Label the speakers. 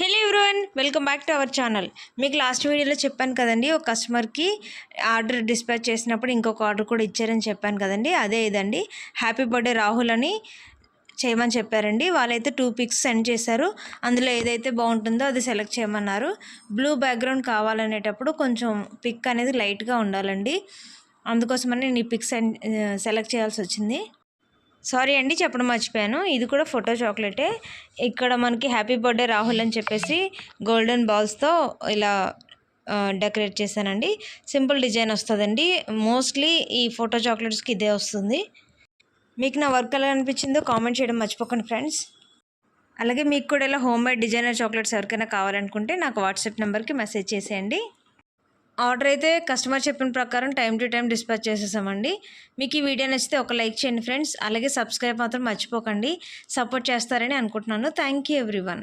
Speaker 1: Hello everyone, welcome back to our channel. మీకు last వీడియోలో చెప్పాను కదండి, ఒక కస్టమర్కి ఆర్డర్ డిస్పాచ్ చేసినప్పుడు ఇంకొక ఆర్డర్ కూడా ఇచ్చారని చెప్పాను కదండి. అదే ఇదండి, హ్యాపీ బర్త్డే రాహుల్ అని చేయమని చెప్పారండి. వాళ్ళైతే 2 పిక్స్ సెండ్ చేశారు. అందులో ఏదైతే బాగుంటుందో అది సెలెక్ట్ చేయమన్నారు. బ్లూ బ్యాక్గ్రౌండ్ కావాలనేటప్పుడు కొంచెం పిక్ అనేది లైట్గా ఉండాలండి. అందుకోసమని నేను ఈ పిక్ సెలెక్ట్ చేయాల్సి వచ్చింది. సారీ అండి, చెప్పడం మర్చిపోయాను. ఇది కూడా ఫోటో చాక్లెటే. ఇక్కడ మనకి హ్యాపీ బర్త్డే రాహుల్ అని చెప్పేసి గోల్డెన్ బాల్స్తో ఇలా డెకరేట్ చేశానండి. సింపుల్ డిజైన్ వస్తుందండి. మోస్ట్లీ ఈ ఫోటో చాక్లెట్స్కి ఇదే వస్తుంది. మీకు నా వర్క్ ఎలా అనిపించిందో కామెంట్ చేయడం మర్చిపోకండి ఫ్రెండ్స్. అలాగే మీకు కూడా ఇలా హోమ్ మేడ్ డిజైనర్ చాక్లెట్స్ ఎవరికైనా కావాలనుకుంటే నాకు వాట్సాప్ నెంబర్కి మెసేజ్ చేసేయండి. ఆర్డర్ అయితే కస్టమర్ చెప్పిన ప్రకారం టైం టు టైం డిస్పాచ్ చేసేసామండి. మీకు ఈ వీడియో నచ్చితే ఒక లైక్ చేయండి ఫ్రెండ్స్. అలాగే సబ్స్క్రైబ్ మాత్రం మర్చిపోకండి. సపోర్ట్ చేస్తారని అనుకుంటున్నాను. Thank you everyone.